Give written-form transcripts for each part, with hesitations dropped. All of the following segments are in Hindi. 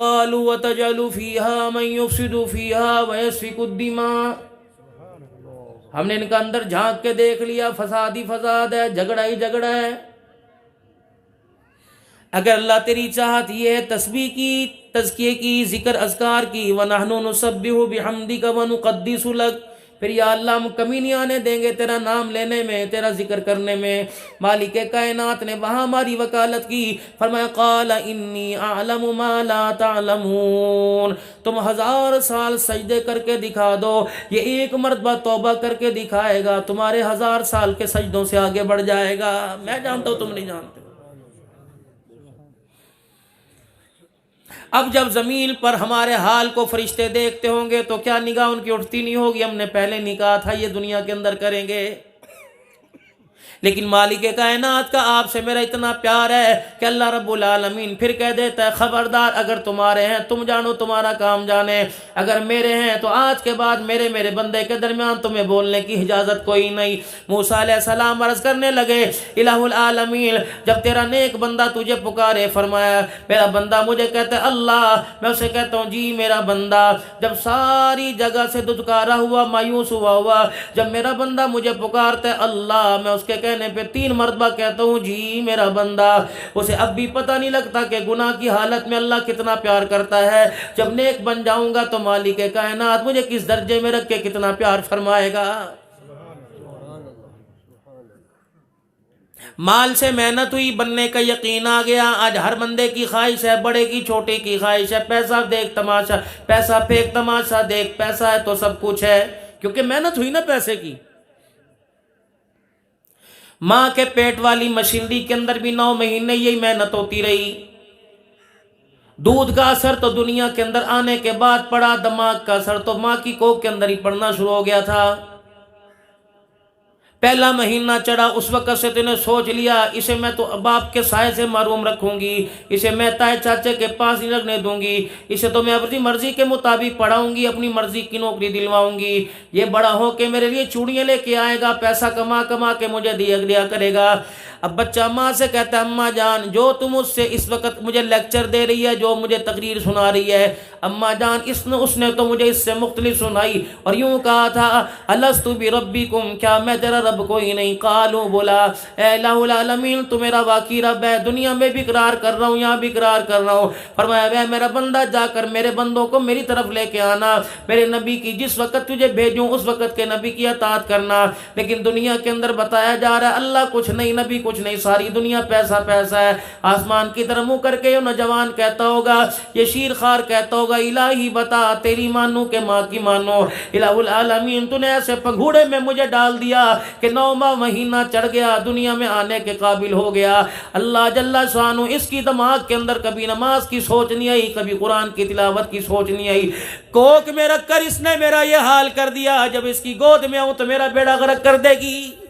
क़ालू वतजअलु फ़ीहा मन युफ़्सिदु फ़ीहा व यस्फ़िकु दिमा। हमने इनका अंदर झांक के देख लिया, फसाद ही फसाद है, झगड़ा ही झगड़ा है। अगर अल्लाह तेरी चाहत ये है तस्बीह की, तज़किये की, जिक्र अज़कार की, व नहनु नुसब्बिहु बिहम्दिका व नुक़द्दिसु लक, फिर या अल्लाह हम कमी नहीं आने देंगे तेरा नाम लेने में, तेरा जिक्र करने में। मालिक कायनात ने वहाँ हमारी वकालत की, फरमाया क़ाल इन्नी अअलमु मा ला तअलमून। तुम 1000 साल सजदे करके दिखा दो, ये एक मरतबा तौबा करके दिखाएगा, तुम्हारे 1000 साल के सजदों से आगे बढ़ जाएगा। मैं जानता हूँ तुम नहीं जानते। अब जब जमीन पर हमारे हाल को फरिश्ते देखते होंगे तो क्या निगाह उनकी उठती नहीं होगी? हमने पहले नहीं कहा था ये दुनिया के अंदर करेंगे? लेकिन मालिक कायनात का आपसे मेरा इतना प्यार है कि अल्लाह रब्बुल आलमीन फिर कह देता है, खबरदार अगर तुम्हारे हैं तुम जानो, तुम्हारा काम जाने, अगर मेरे हैं तो आज के बाद मेरे बंदे के दरमियान तुम्हें बोलने की इजाज़त कोई नहीं। मूसा अलैहिस्सलाम अर्ज़ करने लगे, इलाहुल आलमीन जब तेरा नेक बंदा तुझे पुकारे, फरमाया मेरा बंदा मुझे कहता है अल्लाह, मैं उसे कहता हूँ जी मेरा बंदा। जब सारी जगह से दुदकारा हुआ, मायूस हुआ, जब मेरा बंदा मुझे पुकारता है अल्लाह, मैं उसके कहने पे 3 मरतबा कहता हूँ जी मेरा बंदा। उसे अब भी पता नहीं लगता कि गुनाह की हालत में अल्लाह कितना प्यार करता है। जब नेक बन जाऊंगा तो मालिक कायनात मुझे किस दर्जे में रख के कितना प्यार फरमाएगा। माल से मेहनत हुई, बनने का यकीन आ गया। आज हर बंदे की ख्वाहिश है, बड़े की छोटे की ख्वाहिश है, पैसा देख तमाशा, पैसा फेंक तमाशा देख, पैसा है तो सब कुछ है, क्योंकि मेहनत हुई ना पैसे की। माँ के पेट वाली मशीनरी के अंदर भी 9 महीने यही मेहनत होती रही। दूध का असर तो दुनिया के अंदर आने के बाद पड़ा, दिमाग का असर तो माँ की कोख के अंदर ही पड़ना शुरू हो गया था। पहला महीना चढ़ा, उस वक्त से तूने सोच लिया इसे मैं तो बाप के साय से महरूम रखूंगी, इसे मैं ताए चाचे के पास नहीं रखने दूंगी, इसे तो मैं अपनी मर्जी के मुताबिक पढ़ाऊंगी, अपनी मर्जी की नौकरी दिलवाऊंगी, ये बड़ा हो के मेरे लिए चूड़ियाँ लेके आएगा, पैसा कमा कमा के मुझे दिया करेगा। अब बच्चा माँ से कहता है अम्मा जान जो तुम उससे इस वक्त मुझे लेक्चर दे रही है, जो मुझे तकरीर सुना रही है, अम्मा जान उसने तो मुझे इससे मुख्तलिफ सुनाई और यूँ कहा था अलस्तु बिरब्बिकुम, क्या मैं तेरा रब कोई नहीं? कालू बोला ए इलाहुल आलमीन तू मेरा वाकई रब है, दुनिया में भी इकरार कर रहा हूँ, यहाँ भी इकरार कर रहा हूँ। फरमाया वह मेरा बंदा जाकर मेरे बंदों को मेरी तरफ लेके आना, मेरे नबी की जिस वक्त तुझे भेजूँ उस वक्त के नबी की अतात करना। लेकिन दुनिया के अंदर बताया जा रहा है अल्लाह कुछ नहीं, नबी कुछ नहीं, सारी दुनिया पैसा पैसा है। आसमान की तरफ मुँह करके ये नौजवान कहता होगा, ये शीर खार कहता होगा इलाही बता तेरी मानू के माँ की मानो। इलाहुल आलमीन तूने ऐसे पंघूड़े में मुझे डाल दिया कि 9वां महीना चढ़ गया, दुनिया में आने के काबिल हो गया। अल्लाह जल्ला शानु इसकी दिमाग के अंदर कभी नमाज की सोच नहीं आई, कभी कुरान की तिलावत की सोच नहीं आई। कोक में रख कर इसने मेरा ये हाल कर दिया, जब इसकी गोद में आऊं तो मेरा बेड़ा गर्क कर देगी।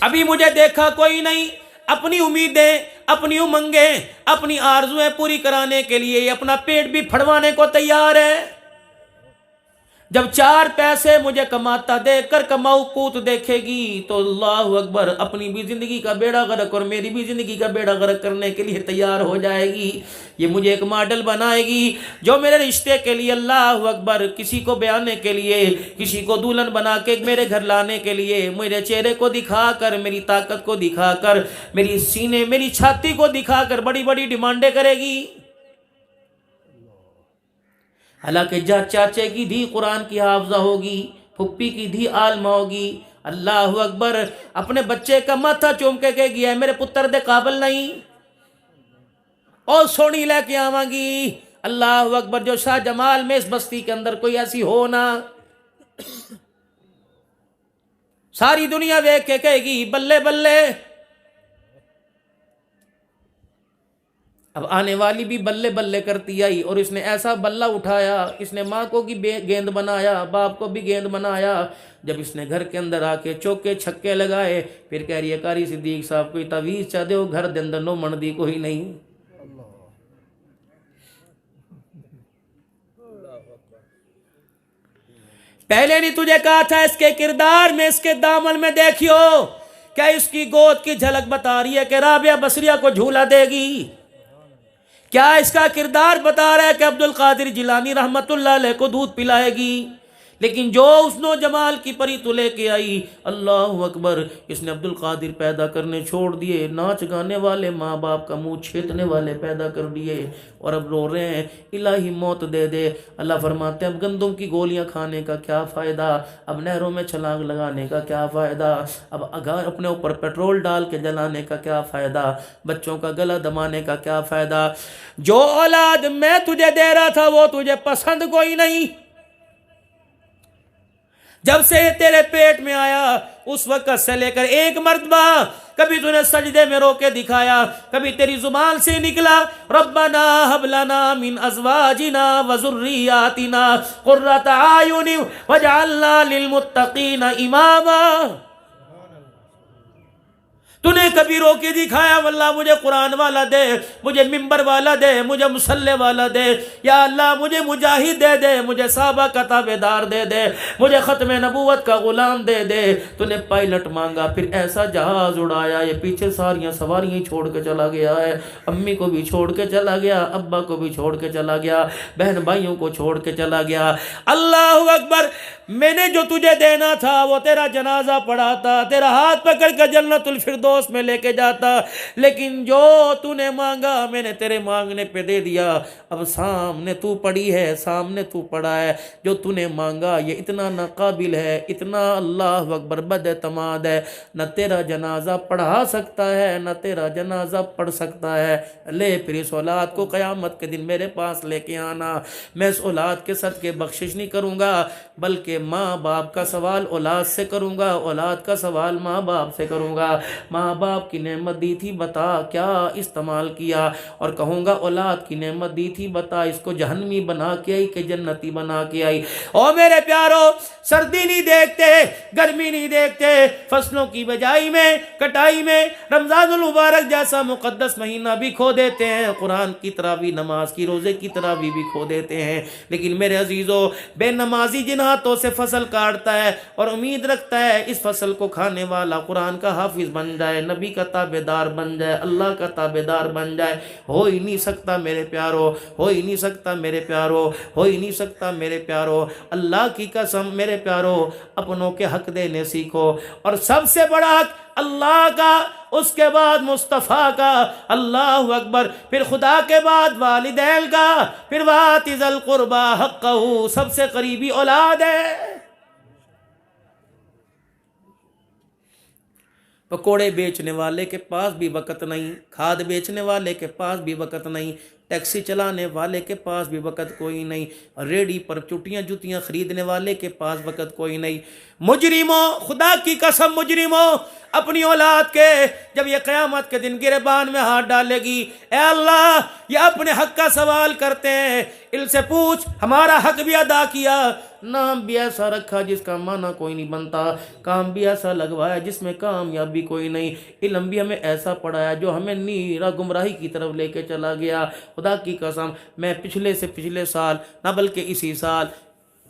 अभी मुझे देखा कोई नहीं, अपनी उम्मीदें, अपनी उमंगें, अपनी आरजुएं पूरी कराने के लिए अपना पेट भी फड़वाने को तैयार है। जब 4 पैसे मुझे कमाता देखकर कमाऊ पूत देखेगी तो अल्लाह अकबर अपनी भी जिंदगी का बेड़ा गर्क और मेरी भी जिंदगी का बेड़ा गर्क करने के लिए तैयार हो जाएगी। ये मुझे एक मॉडल बनाएगी जो मेरे रिश्ते के लिए अल्लाह अकबर किसी को बयाने के लिए, किसी को दुल्हन बना के मेरे घर लाने के लिए मेरे चेहरे को दिखाकर, मेरी ताकत को दिखाकर, मेरी सीने मेरी छाती को दिखाकर बड़ी बड़ी डिमांडें करेगी। हालांकि चाचे की धी कुरान की हाफजा होगी, फुप्पी की धी आलमा होगी, अल्लाह अकबर अपने बच्चे का माथा चूम के कह गया मेरे पुत्र दे काबिल नहीं और सोनी लेके आवांगी। अल्लाह अकबर जो शाह जमाल में इस बस्ती के अंदर कोई ऐसी हो ना, सारी दुनिया देख के कहेगी बल्ले बल्ले। अब आने वाली भी बल्ले बल्ले करती आई और इसने ऐसा बल्ला उठाया, इसने माँ को भी गेंद बनाया, बाप को भी गेंद बनाया। जब इसने घर के अंदर आके चौके छक्के लगाए फिर कह रही है कारी सिद्दीक साहब कोई तवीज चा दो, घर दे अंदर नो मन दी कोई नहीं। पहले नहीं तुझे कहा था इसके किरदार में, इसके दामन में देखियो क्या इसकी गोद की झलक बता रही है कि राबिया बसरिया को झूला देगी? क्या इसका किरदार बता रहा है कि अब्दुल कादिर जिलानी रहमतुल्लाह अलैह को दूध पिलाएगी? लेकिन जो उस नौजमाल की परी तो लेके आई, अल्लाह अकबर, इसने अब्दुल कादिर पैदा करने छोड़ दिए, नाच गाने वाले माँ बाप का मुंह छेदने वाले पैदा कर दिए, और अब रो रहे हैं इलाही मौत दे दे। अल्लाह फरमाते हैं अब गंदम की गोलियां खाने का क्या फ़ायदा, अब नहरों में छलांग लगाने का क्या फ़ायदा, अब अगर अपने ऊपर पेट्रोल डाल के जलाने का क्या फ़ायदा, बच्चों का गला दबाने का क्या फ़ायदा। जो औलाद मैं तुझे दे रहा था वो तुझे पसंद कोई नहीं। जब से तेरे पेट में आया उस वक्त से लेकर एक मर्तबा कभी तूने सजदे में रोके दिखाया, कभी तेरी जुबान से निकला रब्बना हब लना मिन अज़वाजिना व ज़ुर्रियातिना क़ुर्रता आयुनि वजअलना लिलमुत्तक़ीना इमामा। तूने कभी रोके दिखाया वल्लाह मुझे कुरान वाला दे, मुझे मिंबर वाला दे, मुझे मुसल्ले वाला दे, या अल्लाह मुझे मुजाहिद दे दे, मुझे साहबा का ताबेदार दे दे, मुझे ख़त्म नबूवत का गुलाम दे दे। तूने पायलट मांगा, फिर ऐसा जहाज उड़ाया, ये पीछे सारियां सवारियां छोड़ के चला गया है, अम्मी को भी छोड़ के चला गया, अब्बा को भी छोड़ के चला गया, बहन भाइयों को छोड़ के चला गया। अल्लाह अकबर, मैंने जो तुझे देना था वो तेरा जनाजा पढ़ाता, तेरा हाथ पकड़ कर जन्नतुल फिरदौस में लेके जाता, लेकिन जो तूने मांगा मैंने तेरे मांगने पे दे दिया। अब सामने तू पड़ी है, सामने तू पड़ा है, जो तूने मांगा ये इतना नाकाबिल है, इतना अल्लाह अकबर बदतमाद है, न तेरा जनाजा पढ़ा सकता है न तेरा जनाजा पढ़ सकता है। ले फिर इस औलाद को क़यामत के दिन मेरे पास लेके आना, मैं इस औलाद के सदके बख्शिश नहीं करूँगा, बल्कि माँ बाप का सवाल औलाद से करूँगा, औलाद का सवाल माँ बाप से करूँगा। माँ बाप की नेमत दी थी बता क्या इस्तेमाल किया, और कहूँगा औलाद की नेमत दी थी बता इसको जहन्नमी बना के आई कि जन्नती बना के आई। और मेरे प्यारो, सर्दी नहीं देखते, गर्मी नहीं देखते, फसलों की बिजाई में कटाई में रमज़ानुल मुबारक जैसा मुक़द्दस महीना भी खो देते हैं, कुरान की तरावी नमाज की रोज़े की तरावी भी खो देते हैं। लेकिन मेरे अजीज़ों, बेनमाजी जिन हाथों से फसल काटता है और उम्मीद रखता है इस फसल को खाने वाला कुरान का हाफिज बन जाए, नबी का ताबेदार बन जाए, अल्लाह का ताबेदार बन जाए, हो ही नहीं सकता मेरे प्यारो, हो ही नहीं सकता मेरे प्यारो, हो ही नहीं सकता मेरे प्यारो। अल्लाह की कसम मेरे प्यारो, अपनों के हक देने सीखो, और सबसे बड़ा हक अल्लाह का, उसके बाद मुस्तफ़ा का, अल्लाह अकबर, फिर खुदा के बाद वालिदैन का, फिर वातिज़ल क़ुरबा हक़्क़हू, सबसे करीबी औलाद है। पकोड़े बेचने वाले के पास भी वक़्त नहीं, खाद बेचने वाले के पास भी वक़्त नहीं, टैक्सी चलाने वाले के पास भी वक़्त कोई नहीं, रेडी पर चुटियाँ जुतियाँ ख़रीदने वाले के पास वक़्त कोई नहीं। मुजरिमों, खुदा की कसम मुजरिमों, अपनी औलाद के जब ये क़यामत के दिन गिरबान में हाथ डालेगी, ए अल्लाह ये अपने हक़ का सवाल करते हैं, इनसे पूछ हमारा हक़ भी अदा किया, नाम भी ऐसा रखा जिसका माना कोई नहीं बनता, काम भी ऐसा लगवाया जिसमें कामयाबी कोई नहीं, इल्म भी हमें ऐसा पढ़ाया जो हमें नीरा गुमराही की तरफ लेके चला गया। खुदा की कसम, मैं पिछले से पिछले साल ना बल्कि इसी साल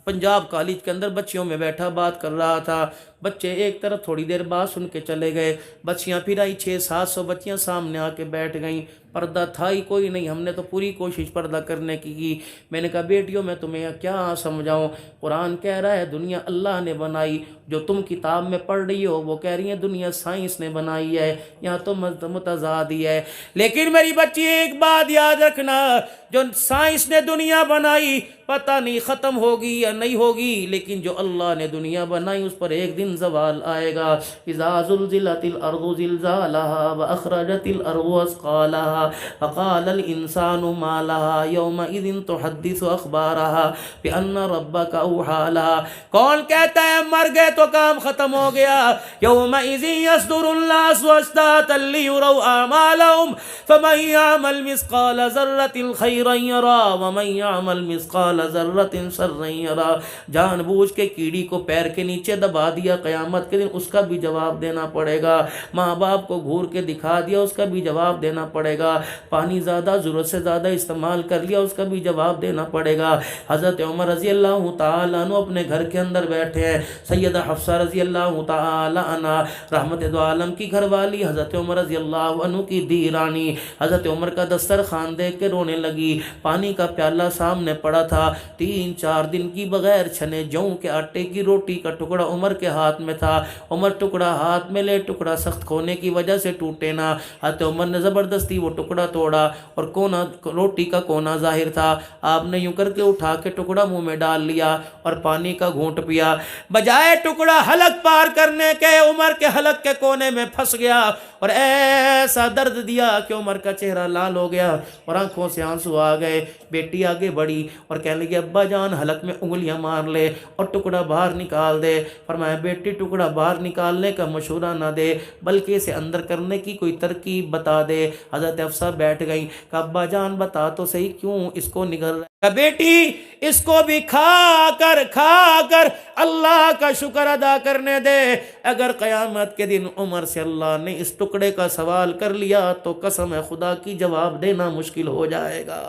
पंजाब कॉलेज के अंदर बच्चियों में बैठा बात कर रहा था। बच्चे एक तरफ थोड़ी देर बाद सुन के चले गए, बच्चियां फिर आई, 600-700 बच्चियां सामने आके बैठ गईं, पर्दा था ही कोई नहीं। हमने तो पूरी कोशिश पर्दा करने की। मैंने कहा बेटियों मैं तुम्हें क्या समझाऊं, कुरान कह रहा है दुनिया अल्लाह ने बनाई, जो तुम किताब में पढ़ रही हो वो कह रही है दुनिया साइंस ने बनाई है, यहाँ तो मुतज़ाद ही है। लेकिन मेरी बच्ची एक बात याद रखना, जो साइंस ने दुनिया बनाई पता नहीं ख़त्म होगी या नहीं होगी, लेकिन जो अल्लाह ने दुनिया बनाई उस पर एक दिन ज़वाल आएगा। इज़ा ज़ुल्ज़िलतिल अर्ज़ु ज़िल्ज़ालहा व अख़रजतिल अर्ज़ु अस्क़ालहा फ़क़ालल इंसानु मा लहा यौमइज़िन तुहद्दिसु अख़बारहा बिअन्ना रब्बका औहा लहा। कौन कहता है मर गए तो काम ख़त्म हो गया? यौमइज़िन यस्दुरुन नासु अश्तातन लियुरौ आमालहुम फ़मन यअमल मिस्क़ाल ज़र्रतिन ख़ैरन यरा व मन यअमल मिस्क़ाल ज़र्रतिन शर्रन यरा। जानबूझ के कीड़ी को पैर के नीचे दबा दिया क़यामत के दिन उसका भी जवाब देना पड़ेगा। माँ बाप को घूर के दिखा दिया, उसका भी जवाब देना पड़ेगा। पानी ज़्यादा ज़रूरत से ज़्यादा इस्तेमाल कर लिया, उसका भी जवाब देना पड़ेगा। हज़रत उमर रज़ी अल्लाह तआला अन्हु अपने घर के अंदर बैठे हैं। सैयदा हफ्सा रज़ी अल्लाह तआला अन्हा रहमत दो आलम की घरवाली हज़रत उमर रज़ी अल्लाह अन्हु की दी रानी हज़रत उमर का दस्तरखान देख के रोने लगी। पानी का प्याला सामने पड़ा था। 3-4 दिन की बगैर छने जौ के आटे की रोटी का टुकड़ा उमर के हाथ में था। उमर टुकड़ा हाथ में ले, टुकड़ा सख्त होने की वजह से टूटे ना। हज़रत उमर ने ज़बरदस्ती वो टुकड़ा तोड़ा और कोना, रोटी का कोना जाहिर था। आपने यूं करके उठा के टुकड़ा मुंह में डाल लिया और पानी का घूंट पिया। बजाय टुकड़ा हलक पार करने के उमर के हलक के कोने में फंस गया और ऐसा दर्द दिया कि उमर का चेहरा लाल हो गया और आंखों से आंसू आ गए। बेटी आगे बढ़ी और कहने लगी, अब्बा जान हलक में उंगलियां मार ले और टुकड़ा बाहर निकाल दे। फरमाया, बेटी टुकड़ा बाहर निकालने का मशवरा ना दे, बल्कि इसे अंदर करने की कोई तरकीब बता दे। हज़रत हफ्सा बैठ गई। कहा, अब्बा जान बता तो सही क्यों इसको निगल रहा है। बेटी इसको भी खा कर अल्लाह का शुक्र अदा करने दे। अगर क़यामत के दिन उमर से अल्लाह ने इस टुकड़े का सवाल कर लिया तो कसम है खुदा की जवाब देना मुश्किल हो जाएगा।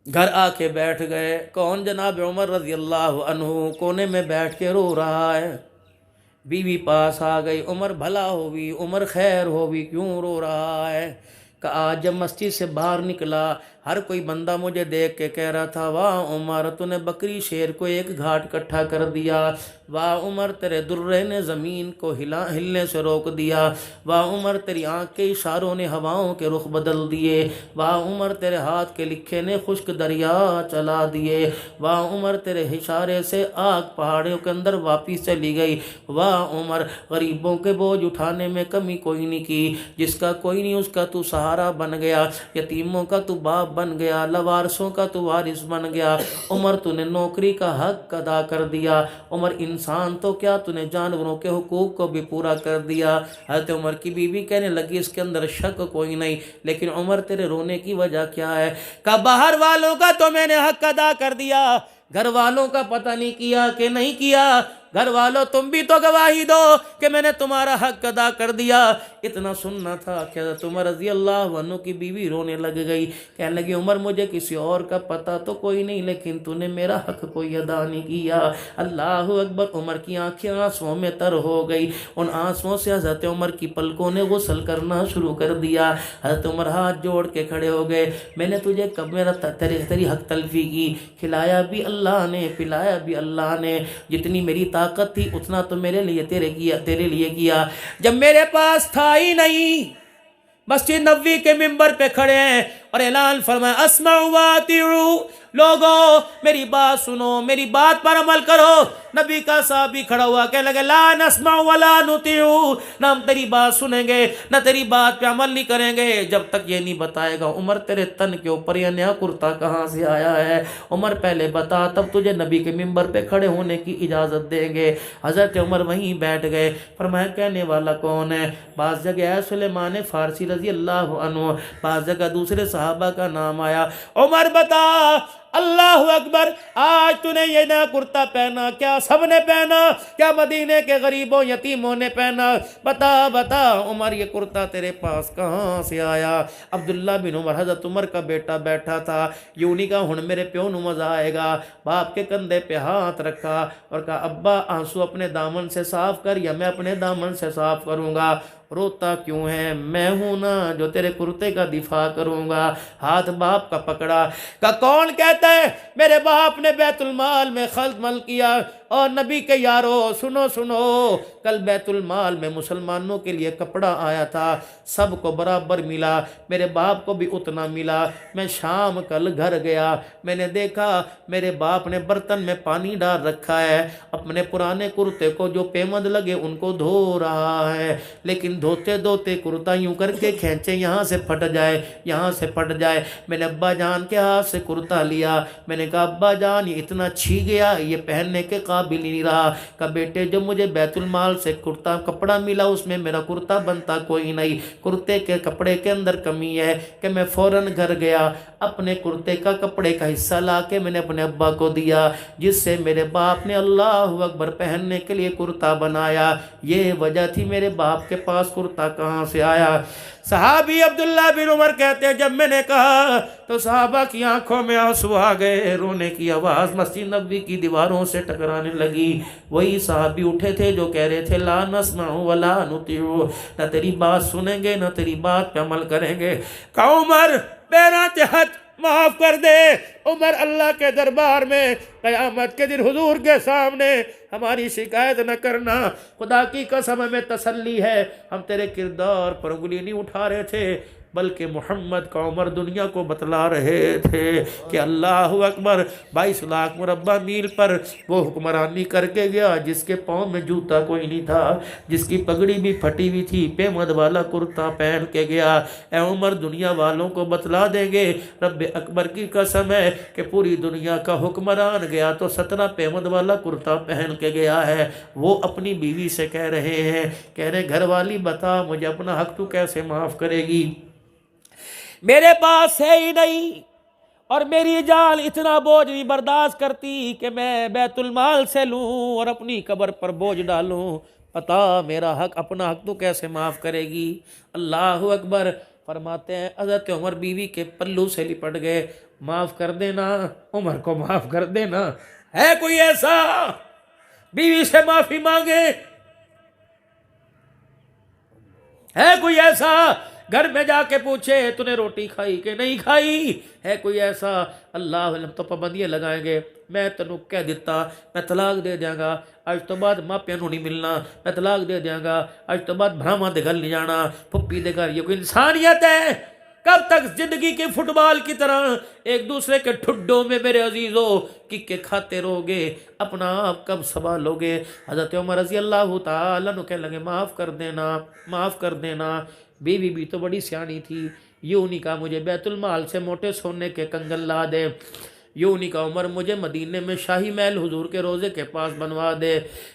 घर आके बैठ गए। कौन? जनाब उमर रज़ी अल्लाह अन्हु कोने में बैठ के रो रहा है। बीवी पास आ गई। उमर भला होगी, उमर खैर होगी, क्यों रो रहा है? कि आज जब मस्जिद से बाहर निकला हर कोई बंदा मुझे देख के कह रहा था, वाह उमर तूने बकरी शेर को एक घाट इकट्ठा कर दिया। वाह उमर तेरे दुर्रे ने ज़मीन को हिलने से रोक दिया। वाह उमर तेरी आँख के इशारों ने हवाओं के रुख बदल दिए। वाह उमर तेरे हाथ के लिखे ने खुश्क दरिया चला दिए। वाह उमर तेरे इशारे से आग पहाड़ियों के अंदर वापिस चली गई। वाह उमर गरीबों के बोझ उठाने में कमी कोई नहीं की। जिसका कोई नहीं उसका तू सहारा बन गया। यतीमों का तू बाप बन गया। लवारसों का तू वारिस बन गया। उमर तूने नौकरी का हक अदा कर दिया। उमर इंसान तो क्या तूने जानवरों के हुकूक को भी पूरा कर दिया। हज़रत उमर की बीवी कहने लगी, इसके अंदर शक कोई नहीं, लेकिन उमर तेरे रोने की वजह क्या है? का बाहर वालों का तो मैंने हक अदा कर दिया, घर वालों का पता नहीं किया कि नहीं किया। घर वालों तुम भी तो गवाही दो कि मैंने तुम्हारा हक अदा कर दिया। इतना सुनना था कि हज़रत उमर रज़ी अल्लाह अन्हु की बीवी रोने लग गई। कहने लगी, उमर मुझे किसी और का पता तो कोई नहीं, लेकिन तूने मेरा हक कोई अदा नहीं किया। अल्लाह अकबर। उमर की आंखें आंसुओं में तर हो गई। उन आंसुओं से हज़रत उमर की पलकों ने गुस्ल करना शुरू कर दिया। हज़रत उमर हाथ जोड़ के खड़े हो गए। मैंने तुझे कब मेरा तेरी हक तलफी की? खिलाया भी अल्लाह ने, पिलाया भी अल्लाह ने। जितनी मेरी ताकत थी उतना तो मेरे लिए तेरे लिए किया। जब मेरे पास था ही नहीं, मस्जिद नबवी के मिंबर पे खड़े हैं और ऐलान फरमाया, अस्माउ व अतीउ, लोगों मेरी बात सुनो, मेरी बात पर अमल करो। नबी का साहबी खड़ा हुआ कहने लगे, ला नस्माउ वला नुतीउ, ना हम तेरी बात सुनेंगे ना तेरी बात पे अमल नहीं करेंगे जब तक ये नहीं बताएगा उमर तेरे तन के ऊपर यह नया कुर्ता कहाँ से आया है। उमर पहले बता, तब तुझे नबी के मिंबर पे खड़े होने की इजाज़त देंगे। हज़रत उमर वहीं बैठ गए। फरमाया, कहने वाला कौन है? बाज़ जगह है सुलेमान फ़ारसी रज़ी अल्लाह अन्हु, बाज़ जगह दूसरे सहाबा का नाम आया। उमर बता, अल्लाह अकबर, आज तूने ये नया कुर्ता पहना, क्या सबने पहना? क्या मदीने के गरीबों यतीमों ने पहना? बता बता उमर, ये कुर्ता तेरे पास कहाँ से आया? अब्दुल्ला बिन उमर, हज़रत उमर का बेटा बैठा था। यूनी का हुण मेरे प्यो नू मज़ा आएगा। बाप के कंधे पे हाथ रखा और कहा, अब्बा आंसू अपने दामन से साफ कर या मैं अपने दामन से साफ करूँगा? रोता क्यों है? मैं हूं ना जो तेरे कुर्ते का दिफा करूंगा। हाथ बाप का पकड़ा। का कौन कहता है मेरे बाप ने बैतुल माल में खर्च मल किया? और नबी के यारो सुनो सुनो, कल बैतुल माल में मुसलमानों के लिए कपड़ा आया था, सबको बराबर मिला, मेरे बाप को भी उतना मिला। मैं शाम कल घर गया, मैंने देखा मेरे बाप ने बर्तन में पानी डाल रखा है, अपने पुराने कुर्ते को जो पेमद लगे उनको धो रहा है। लेकिन लेकिन धोते धोते कुर्ता यूं करके खींचे, यहाँ से फट जाए, यहाँ से फट जाए। मैंने अब्बा जान के हाथ से कुर्ता लिया, मैंने कहा अब्बा जान ये इतना छी गया, ये पहनने के काबिल ही नहीं रहा। कहा बेटे जो मुझे बैतुल माल से कुर्ता कपड़ा मिला उसमें मेरा कुर्ता बनता कोई नहीं, कुर्ते के कपड़े के अंदर कमी है। कि मैं फ़ौरन घर गया, अपने कुर्ते का कपड़े का हिस्सा ला के मैंने अपने अब्बा को दिया, जिससे मेरे बाप ने अल्लाह अकबर पहनने के लिए कुर्ता बनाया। ये वजह थी मेरे बाप के पास कुर्ता कहाँ से आया। सहाबी अब्दुल्ला बिन उमर कहते हैं जब मैंने कहा तो सहाबा की आंखों में आंसू आ गए, रोने की आवाज़ मस्जिद नबवी की दीवारों से टकराने लगी। वही सहाबी उठे थे जो कह रहे थे ला नस्मउ वला नुतिउ, न तेरी बात सुनेंगे न तेरी बात पे अमल करेंगे। का उमर मेरा हद माफ कर दे। उमर अल्लाह के दरबार में क़यामत के दिन हुजूर के सामने हमारी शिकायत न करना, खुदा की कसम हमें तसल्ली है, हम तेरे किरदार पर उंगली नहीं उठा रहे थे, बल्कि मोहम्मद का उमर दुनिया को बतला रहे थे कि अल्लाह अकबर 22 लाख मुरब्बा मील पर वो हुक्मरानी करके गया जिसके पाँव में जूता कोई नहीं था, जिसकी पगड़ी भी फटी हुई थी, पेमद वाला कुर्ता पहन के गया। ए उमर दुनिया वालों को बतला देंगे रब अकबर की कसम है कि पूरी दुनिया का हुक्मरान गया तो 17 पेमद वाला कुर्ता पहन के गया है। वो अपनी बीवी से कह रहे हैं, कह रहे घर वाली बता मुझे अपना हक तू कैसे माफ़ करेगी, मेरे पास है ही नहीं और मेरी जान इतना बोझ नहीं बर्दाश्त करती कि मैं बैतुल माल से लूं और अपनी कब्र पर बोझ डालूं, पता मेरा हक अपना हक तो कैसे माफ़ करेगी। अल्लाह अकबर। फरमाते हैं हज़रत उमर बीवी के पल्लू से लिपट गए, माफ़ कर देना उमर को, माफ़ कर देना। है कोई ऐसा बीवी से माफ़ी मांगे? है कोई ऐसा घर में जाके पूछे तूने रोटी खाई कि नहीं खाई? है कोई ऐसा? अल्लाह तो पाबंदियां लगाएंगे, मैं तेनों कह दिता मैं तलाक दे देंगा, अज तो बाद मापिया नहीं मिलना, मैं तलाक दे देंगा, अज तो बाद भरावां दे गल नहीं जाना, फुप्पी दे घर। ये कोई इंसानियत है? कब तक जिंदगी के फुटबॉल की तरह एक दूसरे के ठुड्डों में मेरे अजीजों किक्के खाते रहोगे, अपना आप कब संभालोगे? हज़रत उमर रज़ी अल्लाह तआला अन्हु कहने लगे माफ़ कर देना, माफ़ कर देना। बीवी भी तो बड़ी सियानी थी, यूं नहीं कहा मुझे बैतुल माल से मोटे सोने के कंगन ला दे, यूं नहीं कहा उमर मुझे मदीने में शाही महल हुजूर के रोज़े के पास बनवा दे,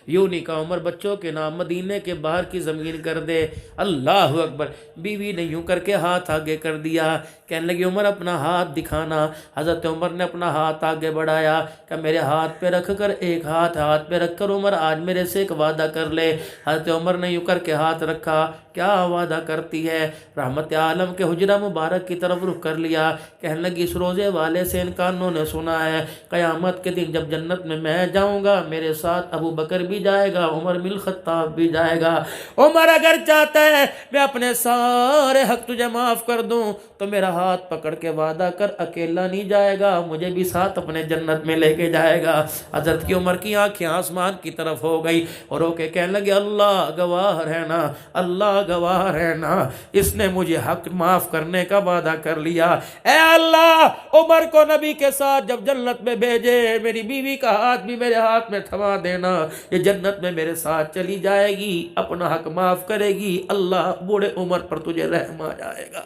यूं नहीं कहा उमर बच्चों के नाम मदीने के बाहर की ज़मीन कर दे। अल्लाह अकबर। बीवी ने यूं करके हाथ आगे कर दिया, कहने लगी उमर अपना हाथ दिखाना। हज़रत उमर ने अपना हाथ आगे बढ़ाया कि मेरे हाथ पे रख कर, एक हाथ पे रख कर उमर आज मेरे से एक वादा कर ले। हज़रत उमर ने यूं करके हाथ रखा, क्या वादा करती है? रहमत आलम के हुजरा मुबारक की तरफ रुख कर लिया, कहने लगी इस रोज़े वाले से इन कानों ने सुना है क़यामत के दिन जब जन्नत में मैं जाऊंगा मेरे साथ अबू बकर भी जाएगा, उमर बिन खत्ताब भी जाएगा। उमर अगर चाहता है मैं अपने सारे हक तुझे माफ़ कर दूं तो मेरा हाथ पकड़ के वादा कर, अकेला नहीं जाएगा, मुझे भी साथ अपने जन्नत में लेके जाएगा। हज़रत की उमर की आंखें आसमान की तरफ हो गई और होके कहने लगे अल्लाह गवाह रहना, अल्लाह गवाह रहना, इसने मुझे हक माफ़ करने का वादा कर लिया। ए अल्लाह उमर को नबी के साथ जब जन्नत में भेजे, मेरी बीवी का हाथ भी मेरे हाथ में थमा देना, ये जन्नत में मेरे साथ चली जाएगी, अपना हक माफ़ करेगी, अल्लाह बूढ़े उमर पर तुझे रहम आ जाएगा।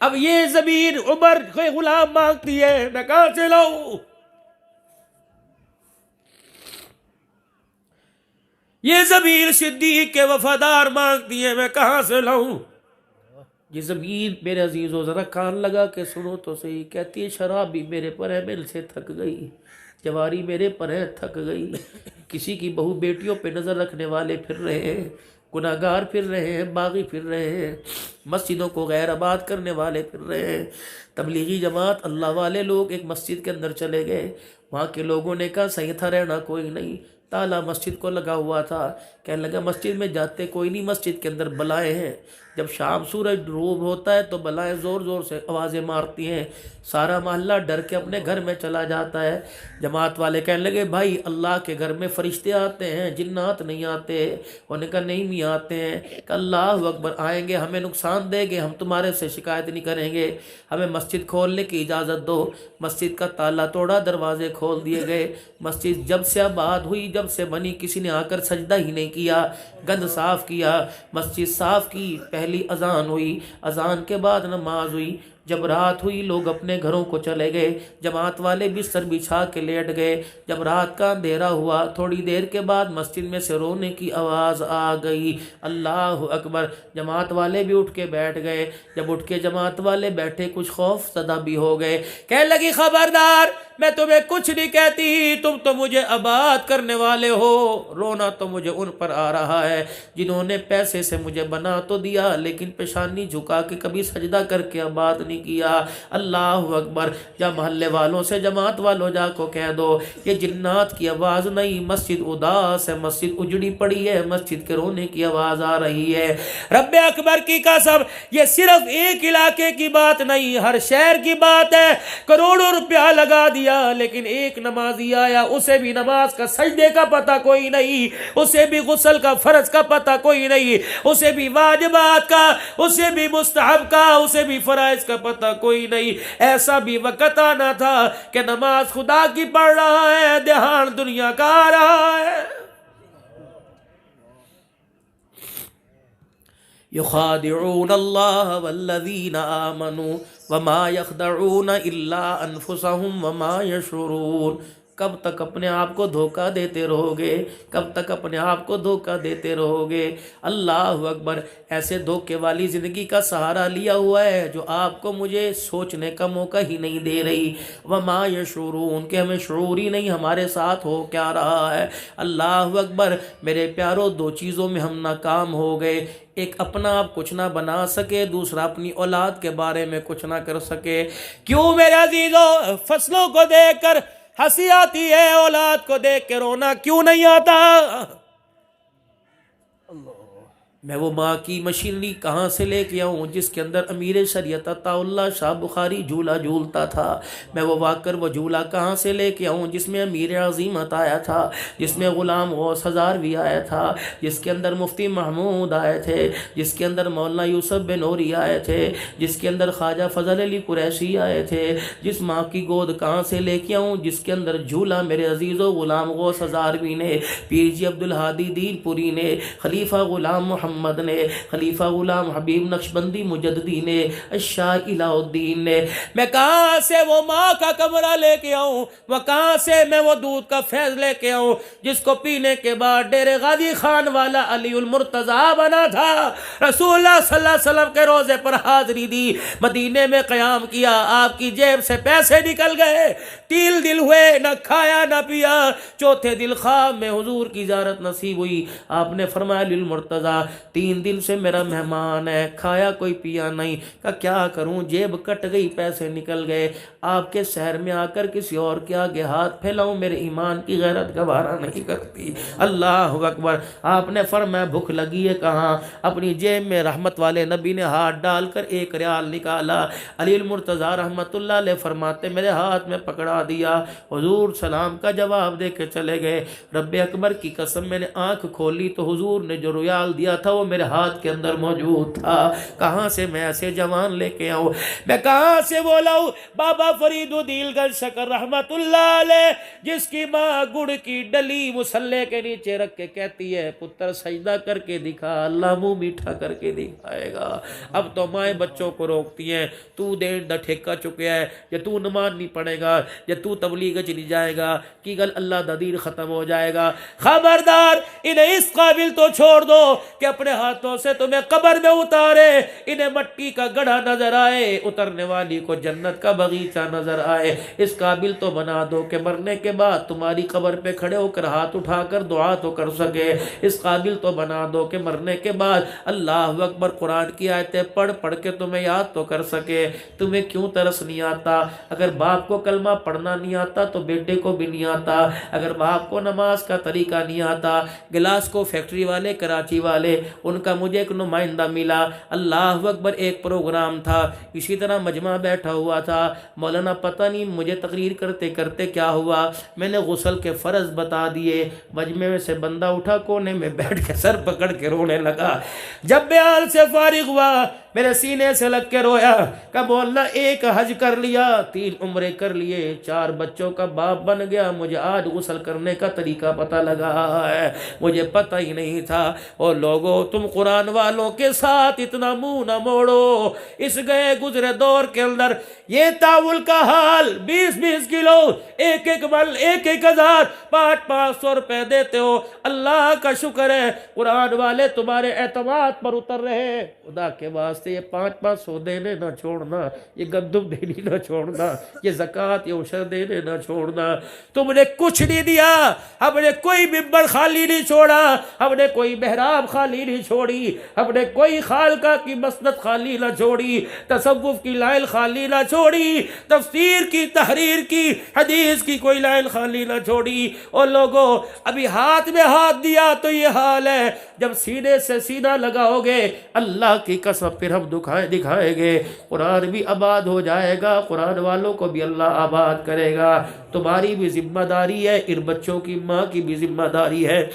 अब ये ज़मीन उमर के गुलाम मांगती है, मैं कहां से लाऊं? ये ज़मीन सिद्दीक के वफादार मांगती है, मैं कहां से लाऊं? ये ज़मीन मेरे अजीज़ों ज़रा कान लगा के सुनो तो सही, कहती है शराब भी मेरे पर है, मिल से थक गई, जवारी मेरे पर है, थक गई, किसी की बहू बेटियों पे नज़र रखने वाले फिर रहे हैं, गुनाहगार फिर रहे हैं, बागी फिर रहे हैं, मस्जिदों को गैर आबाद करने वाले फिर रहे हैं। तबलीगी जमात अल्लाह वाले लोग एक मस्जिद के अंदर चले गए, वहाँ के लोगों ने कहा सही था रहना कोई नहीं, ताला मस्जिद को लगा हुआ था, कहने लगा मस्जिद में जाते कोई नहीं, मस्जिद के अंदर बलाएं हैं, जब शाम सूरज डूब होता है तो बलाएं ज़ोर ज़ोर से आवाज़ें मारती हैं, सारा मोहल्ला डर के अपने घर में चला जाता है। जमात वाले कहने लगे भाई अल्लाह के घर में फरिश्ते आते हैं, जिन्नात नहीं आते? उन्होंने कहा नहीं भी आते हैं। अल्लाह अकबर, आएंगे हमें नुकसान देंगे, हम तुम्हारे से शिकायत नहीं करेंगे, हमें मस्जिद खोलने की इजाज़त दो। मस्जिद का ताला तोड़ा, दरवाजे खोल दिए गए, मस्जिद जब से आबाद हुई, जब जब से बनी किसी ने आकर सजदा ही नहीं किया। गंद साफ़ किया, मस्जिद साफ़ की, पहली अजान हुई, अजान के बाद नमाज हुई। जब रात हुई लोग अपने घरों को चले गए, जमात वाले बिस्तर बिछा के लेट गए। जब रात का अंधेरा हुआ थोड़ी देर के बाद मस्जिद में से रोने की आवाज़ आ गई, अल्लाह अकबर। जमात वाले भी उठ के बैठ गए। जब उठ के जमात वाले बैठे कुछ खौफ ज़दा भी हो गए। कहने लगी खबरदार, मैं तुम्हें कुछ नहीं कहती, तुम तो मुझे आबाद करने वाले हो। रोना तो मुझे उन पर आ रहा है जिन्होंने पैसे से मुझे बना तो दिया लेकिन पेशानी झुका के कभी सजदा करके आबाद नहीं किया। अल्लाह अकबर। या मोहल्ले वालों से, जमात वालों जाको कह दो ये जिन्नात की आवाज़ नहीं, मस्जिद उदास है, मस्जिद उजड़ी पड़ी है, मस्जिद के रोने की आवाज़ आ रही है। रब्बे अकबर की कसम, ये सिर्फ एक इलाके की बात नहीं, हर शहर की बात है। करोड़ों रुपया लगा दिया लेकिन एक नमाजी आया, उसे भी नमाज का सजदे का पता कोई नहीं, उसे भी गुस्ल का फर्ज का पता कोई नहीं, उसे भी वाजिबात का, उसे भी मुस्तहब का, उसे भी फराइज का पता कोई नहीं। ऐसा भी वक्त आना था कि नमाज खुदा की पढ़ रहा है, ध्यान दुनिया का आ रहा है। युखादिऊन अल्लाह वल्लज़ीना आमनू वमा यखदऊन इल्ला अनफुसहुम वमा यशऊरून। कब तक अपने आप को धोखा देते रहोगे, कब तक अपने आप को धोखा देते रहोगे। अल्लाह अकबर। ऐसे धोखे वाली ज़िंदगी का सहारा लिया हुआ है जो आपको मुझे सोचने का मौका ही नहीं दे रही। वमा यशऊरून, के हमें शऊर ही नहीं हमारे साथ हो क्या रहा है। अल्लाह अकबर। मेरे प्यारो, दो चीज़ों में हम नाकाम हो गए। एक अपना आप कुछ ना बना सके, दूसरा अपनी औलाद के बारे में कुछ ना कर सके। क्यों मेरे अजीजों, फसलों को देखकर हंसी आती है, औलाद को देख के रोना क्यों नहीं आता। मैं वो माँ की मशीनरी कहाँ से लेके आऊँ जिसके अंदर अमीर शरीयत अताउल्लाह शाह बुखारी झूला झूलता था। मैं वो वाकर वो झूला कहाँ से लेके आऊँ जिसमें अमीर अजीमत आया था, जिसमें ग़ुलाम गौस हज़ारवी आया था, जिसके अंदर मुफ्ती महमूद आए थे, जिसके अंदर मौलाना यूसुफ बिनूरी आए थे, जिसके अंदर ख्वाजा फजल अली कुरैशी आए थे। जिस माँ की गोद कहाँ से लेके आऊँ जिसके अंदर झूला मेरे अजीज़ों ग़ुलाम गौस हज़ारवी ने, पीर जी अब्दुल हादी दीनपुरी ने, खलीफा ग़ुलाम मोहम्मद ने, खलीफा ग़ुलाम हबीब नक्शबंदी मुजद्दी ने, शाह इलाउद्दीन ने। मैं कहाँ से वो माँ का कमरा लेके आऊँ, वह कहाँ से मैं वो दूध का फैज़ लेके आऊँ जिसको पीने के बाद डेरे गाजी खान वाला अलीउल मुर्तज़ा बना था। रसूलुल्लाह सल्लल्लाहु अलैहि वसल्लम के रोज़े पर हाज़री दी, मदीने में क़याम किया, आपकी जेब से पैसे निकल गए, 3 दिन हुए न खाया न पिया, चौथे दिन ख्वाब में हुजूर की ज़ियारत नसीब हुई। आपने फरमाया अलीउल मुर्तज़ा 3 दिन से मेरा मेहमान है, खाया कोई पिया नहीं। का क्या करूं, जेब कट गई, पैसे निकल गए। आपके शहर में आकर किसी और के आगे हाथ फैलाऊं, मेरे ईमान की गैरत गवारा नहीं करती। अल्लाह अकबर। आपने फरमाया भूख लगी है कहाँ, अपनी जेब में रहमत वाले नबी ने हाथ डालकर 1 रियाल निकाला। अलीउल मुर्तज़ा रहमतुल्लाह अलैह फरमाते मेरे हाथ में पकड़ा दिया, हुजूर सलाम का जवाब दे के चले गए। रब्बे अकबर की कसम, मैंने आंख खोली तो हुजूर ने जो रियाल दिया था वो मेरे हाथ के अंदर मौजूद था। कहाँ से मैं ऐसे जवान लेके आऊँ, मैं कहाँ से बोलाऊँ। बाबा फरीदुद्दीन गंज शकर रहमतुल्लाह अलैह, जिसकी माँ गुड़ की डली मुसल्ले के नीचे रख के कहती है पुत्र सजदा करके दिखा, अल्लाह मुँह मीठा करके दिखाएगा। अब तो माएँ बच्चों को रोकती हैं, तू देर द ठेका चुके है, या तू नमाज नहीं पढ़ेगा, या तू तबलीग च नहीं जाएगा कि गल अल्लाह दा दीन ख़त्म हो जाएगा। खबरदार, इन्हें इस काबिल तो छोड़ दो कि अपने हाथों से तुम्हें कब्र में उतारे, इन्हें मट्टी का गड्ढा नजर आए, उतरने वाली को जन्नत का बगीचा नजर आए। इस काबिल तो बना दो कि मरने के बाद तुम्हारी कब्र पे खड़े होकर हाथ उठाकर दुआ तो कर सके। इस काबिल तो बना दो कि मरने के बाद अल्लाह अकबर कुरान की आयतें पढ़ पढ़ के तुम्हें याद तो कर सके। तुम्हें क्यों तरस नहीं आता? अगर बाप को कलमा पढ़ना नहीं आता तो बेटे को भी नहीं आता। अगर बाप को नमाज का तरीका नहीं आता, गिलास को फैक्ट्री वाले कराची वाले, उनका मुझे एक नुमाइंदा मिला। अल्लाह अकबर। एक प्रोग्राम था, इसी तरह मजमा बैठा हुआ था। मौलाना पता नहीं मुझे तकरीर करते करते क्या हुआ, मैंने गुस्ल के फ़र्ज बता दिए। मजमे में से बंदा उठा, कोने में बैठ के सर पकड़ के रोने लगा। जब बयान से फारिग हुआ मेरे सीने से लग के रोया। कब बोलना एक हज कर लिया, 3 उम्रे कर लिए, 4 बच्चों का बाप बन गया, मुझे आज गुस्ल करने का तरीका पता लगा है, मुझे पता ही नहीं था। और लोगों, तुम कुरान वालों के साथ इतना मुंह न मोड़ो। इस गए गुजरे दौर के अंदर ये तावुल का हाल 20-20 किलो, एक बल 1,000, 500-500 रुपए देते हो। अल्लाह का शुक्र है कुरान वाले तुम्हारे एतमाद पर उतर रहे। खुदा के वास्ते ये 500-500 देने ना छोड़ना, ये गंदुम देनी ना छोड़ना, ये ज़कात ये उशर देने ना छोड़ना। तुमने कुछ नहीं दिया, हमने कोई मिंबर खाली नहीं छोड़ा, हमने कोई मेहराब खाली नहीं छोड़ी, हमने कोई खालका की मसनद खाली ना छोड़ी, तसव्वुफ की लाइन खाली ना छोड़ी, तफसीर की तहरीर की हदीस की कोई लाइन खाली ना छोड़ी। और लोगों, अभी हाथ में हाथ दिया तो ये हाल है, जब सीने से सीना लगाओगे अल्लाह की कसम फिर हम दिखाएंगे। कुरान भी आबाद हो जाएगा, कुरान वालों को भी अल्लाह आबाद करेगा। तुम्हारी भी जिम्मेदारी है, इन बच्चों की माँ की भी जिम्मेदारी है।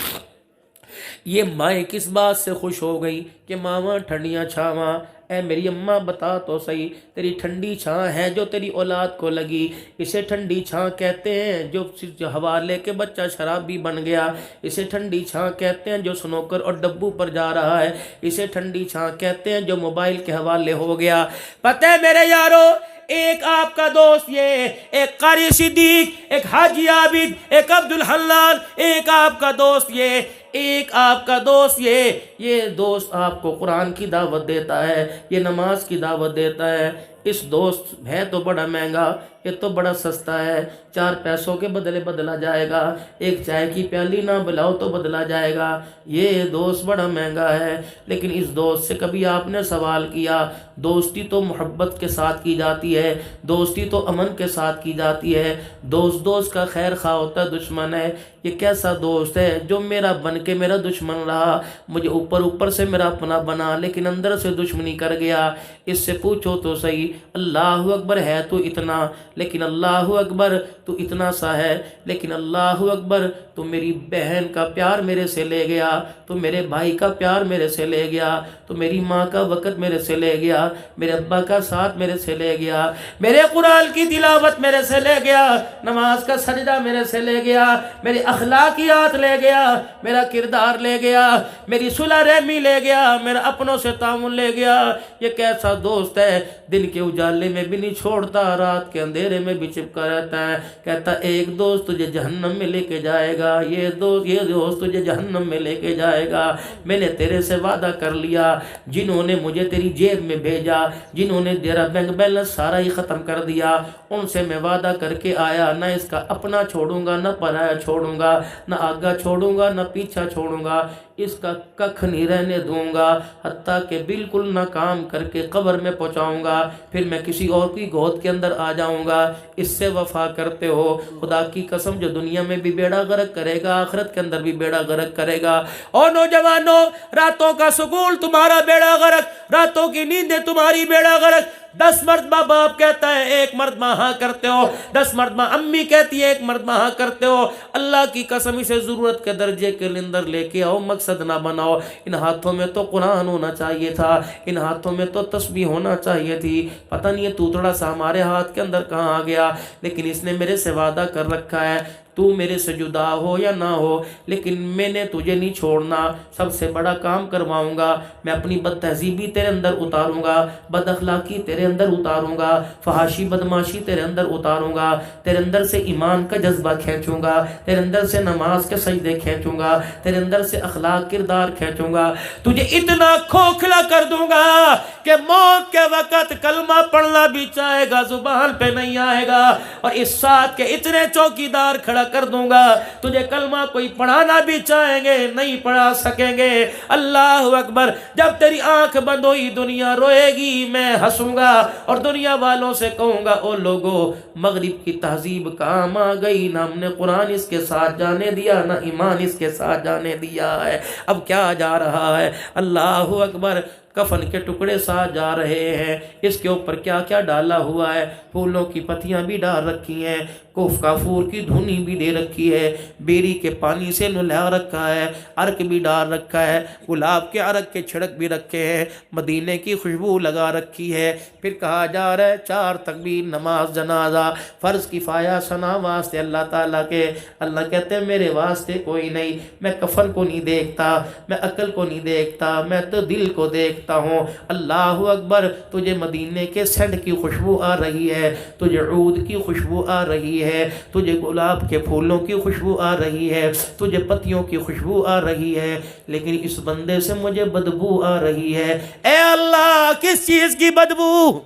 ये माएँ किस बात से खुश हो गई कि मामा ठंडियाँ छावा। ऐ मेरी अम्मा बता तो सही, तेरी ठंडी छाँ है जो तेरी औलाद को लगी, इसे ठंडी छाँ कहते हैं जो हवा लेके बच्चा शराबी बन गया, इसे ठंडी छाँ कहते हैं जो स्नोकर और डब्बू पर जा रहा है, इसे ठंडी छाँ कहते हैं जो मोबाइल के हवाले हो गया। पता है मेरे यारो, एक आपका दोस्त ये, एक कारी सिद्दीक, एक हाजी आबिद, एक अब्दुल हल्लाल, एक आपका दोस्त ये, एक आपका दोस्त ये दोस्त आपको कुरान की दावत देता है, ये नमाज की दावत देता है। इस दोस्त है तो बड़ा महंगा, ये तो बड़ा सस्ता है, 4 पैसों के बदले बदला जाएगा, एक चाय की प्याली ना बुलाओ तो बदला जाएगा। ये दोस्त बड़ा महंगा है, लेकिन इस दोस्त से कभी आपने सवाल किया? दोस्ती तो मोहब्बत के साथ की जाती है, दोस्ती तो अमन के साथ की जाती है। दोस्त का खैर खा होता है, दुश्मन है। ये कैसा दोस्त है जो मेरा बन के मेरा दुश्मन रहा, मुझे ऊपर से मेरा अपना बना लेकिन अंदर से दुश्मनी कर गया। इससे पूछो तो सही, अल्लाह अकबर है तो इतना, लेकिन अल्लाह अकबर तू इतना सा है, लेकिन अल्लाह अकबर तू मेरी बहन का प्यार मेरे से ले गया, तो मेरे भाई का प्यार मेरे से ले गया, तो मेरी माँ का वक़्त मेरे से ले गया, मेरे अब्बा का साथ मेरे से ले गया, मेरे कुरान की तिलावत मेरे से ले गया, नमाज का सजदा मेरे से ले गया, मेरी अखलाकियात ले गया, मेरा किरदार ले गया, मेरी सुलह रहमी ले गया, मेरा अपनों से तामुन ले गया। ये कैसा दोस्त है, दिन के उजाले में भी नहीं छोड़ता, रात के अंधेरे में भी चिपका रहता है। कहता एक दोस्त तुझे जहन्नम में लेके जाएगा, ये दोस्त तुझे जहन्नम में लेके जाएगा। मैंने तेरे से वादा कर लिया, जिन्होंने मुझे तेरी जेब में भेजा, जिन्होंने तेरा बैंक बैलेंस सारा ही ख़त्म कर दिया, उनसे मैं वादा करके आया, ना इसका अपना छोड़ूंगा, ना पराया छोड़ूंगा, ना आगा छोड़ूंगा, ना पीछा छोड़ूंगा, इसका कख नहीं रहने दूंगा, हत्ता के बिल्कुल ना काम करके कब्र में पहुंचाऊंगा, फिर मैं किसी और की गोद के अंदर आ जाऊंगा। इससे वफा करते हो, खुदा की कसम जो दुनिया में भी बेड़ा गर्क करेगा, आखिरत के अंदर भी बेड़ा गर्क करेगा। और नौजवानों, रातों का सुकून तुम्हारा बेड़ा गर्क, रातों की नींदें तुम्हारी बेड़ा गर्क। 10 मर्तबा बाप कहता है, 1 मर्तबा हाँ करते हो, 10 मर्तबा अम्मी कहती है, 1 मर्तबा हाँ करते हो। अल्लाह की कसम इसे ज़रूरत के दर्जे के अंदर लेके आओ, मकसद ना बनाओ। इन हाथों में तो कुरान होना चाहिए था, इन हाथों में तो तस्बीह होना चाहिए थी। पता नहीं ये तूतड़ा सा हमारे हाथ के अंदर कहाँ आ गया, लेकिन इसने मेरे से वादा कर रखा है, तू मेरे से जुदा हो या ना हो, लेकिन मैंने तुझे नहीं छोड़ना। सबसे बड़ा काम करवाऊंगा मैं, अपनी बदतहजीबी तेरे अंदर उतारूंगा, बद अखलाकी तेरे अंदर उतारूंगा, फहाशी बदमाशी तेरे अंदर उतारूंगा, तेरे अंदर से ईमान का जज्बा खींचूंगा, तेरे अंदर से नमाज के सजदे खींचूंगा, तेरे अंदर से अखलाक किरदार खींचूंगा। तुझे इतना खोखला कर दूंगा कि मौत के वक्त कलमा पढ़ना भी चाहेगा, जुबान पे नहीं आएगा। और इस साथ के इतने चौकीदार खड़ा कर दूंगा, तुझे कलमा कोई पढ़ाना भी चाहेंगे नहीं पढ़ा सकेंगे। अल्लाह अकबर। जब तेरी आंख बंद हुई दुनिया रोएगी, मैं हंसूंगा और दुनिया वालों से कहूंगा, ओ लोगों, मगरिब की तहजीब काम आ गई, ना हमने कुरान इसके साथ जाने दिया, ना ईमान इसके साथ जाने दिया है। अब क्या जा रहा है? अल्लाह अकबर। कफन के टुकड़े साथ जा रहे हैं। इसके ऊपर क्या क्या डाला हुआ है, फूलों की पत्तियां भी डाल रखी हैं, कोफ काफूर की धुनी भी दे रखी है, बेरी के पानी से नुला रखा है, अर्क भी डाल रखा है, गुलाब के अर्क के छिड़क भी रखे हैं, मदीने की खुशबू लगा रखी है। फिर कहा जा रहा है 4 तकबीर नमाज जनाजा फ़र्ज किफ़ाया सना वास्ते अल्लाह ताला के। अल्लाह कहते हैं मेरे वास्ते कोई नहीं, मैं कफन को नहीं देखता, मैं अकल को नहीं देखता, मैं तो दिल को देखता हूँ। अल्लाह अकबर, तुझे मदीने के सेंट की खुशबू आ रही है, तुझे ऊद की खुशबू आ रही है, तुझे गुलाब के फूलों की खुशबू आ रही है, तुझे पत्तियों की खुशबू आ रही है, लेकिन इस बंदे से मुझे बदबू आ रही है। ए अल्लाह, किस चीज की बदबू?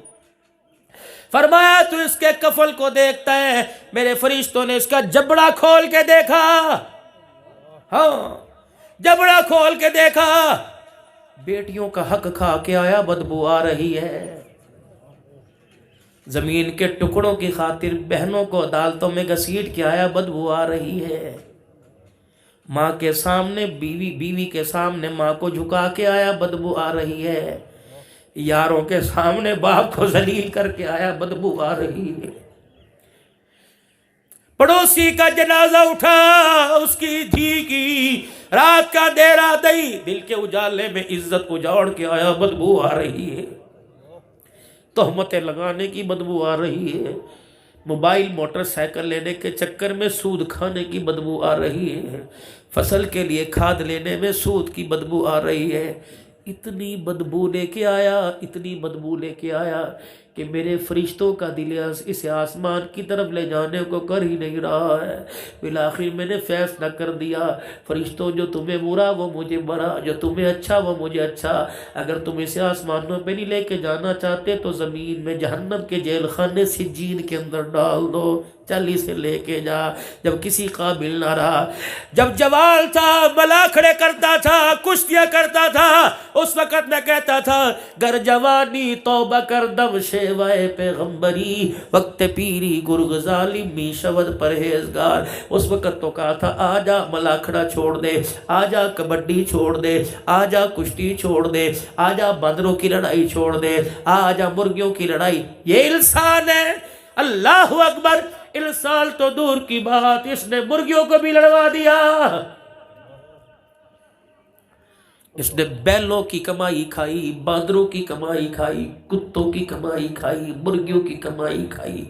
फरमाया तू इसके कफल को देखता है, मेरे फरिश्तों ने इसका जबड़ा खोल के देखा। हाँ, जबड़ा खोल के देखा, बेटियों का हक खा के आया, बदबू आ रही है। जमीन के टुकड़ों की खातिर बहनों को अदालतों में घसीट के आया, बदबू आ रही है। माँ के सामने बीवी के सामने माँ को झुका के आया, बदबू आ रही है। यारों के सामने बाप को जलील करके आया, बदबू आ रही है। पड़ोसी का जनाजा उठा, उसकी धी की रात का देरा दई, दिल के उजाले में इज्जत उजाड़ के आया, बदबू आ रही है। तोहमतें लगाने की बदबू आ रही है। मोबाइल मोटरसाइकिल लेने के चक्कर में सूद खाने की बदबू आ रही है। फसल के लिए खाद लेने में सूद की बदबू आ रही है। इतनी बदबू लेके आया, इतनी बदबू लेके आया कि मेरे फरिश्तों का दिल इसे आसमान की तरफ ले जाने को कर ही नहीं रहा है। फिर आखिर मैंने फैसला कर दिया, फरिश्तों, जो तुम्हें बुरा वो मुझे बुरा, जो तुम्हें अच्छा वो मुझे अच्छा। अगर तुम इसे आसमानों पे नहीं लेके जाना चाहते तो ज़मीन में जहन्नम के जेल खाने सिज्जीन के अंदर डाल दो, चल इसे लेके जा। जब किसी काबिल ना रहा, जब जवाल था, मला खड़े करता था, कुश्तियाँ करता था, उस वक़्त मैं कहता था गर जवानी तौबा कर दम शेवाए पैगंबरी, वक्त पीरी गुरगजाली मी शवद परहेजगार। उस वक़्त तो कहा था आजा मलाखड़ा छोड़ दे, आजा कबड्डी छोड़ दे, आजा कुश्ती छोड़ दे, आजा बंदरों की लड़ाई छोड़ दे, आजा मुर्गियों की लड़ाई। ये इंसान है, अल्लाह अकबर। इंसान तो दूर की बात, इसने मुर्गियों को भी लड़वा दिया। इसने बैलों की कमाई खाई, बांदरों की कमाई खाई, कुत्तों की कमाई खाई, मुर्गियों की कमाई खाई,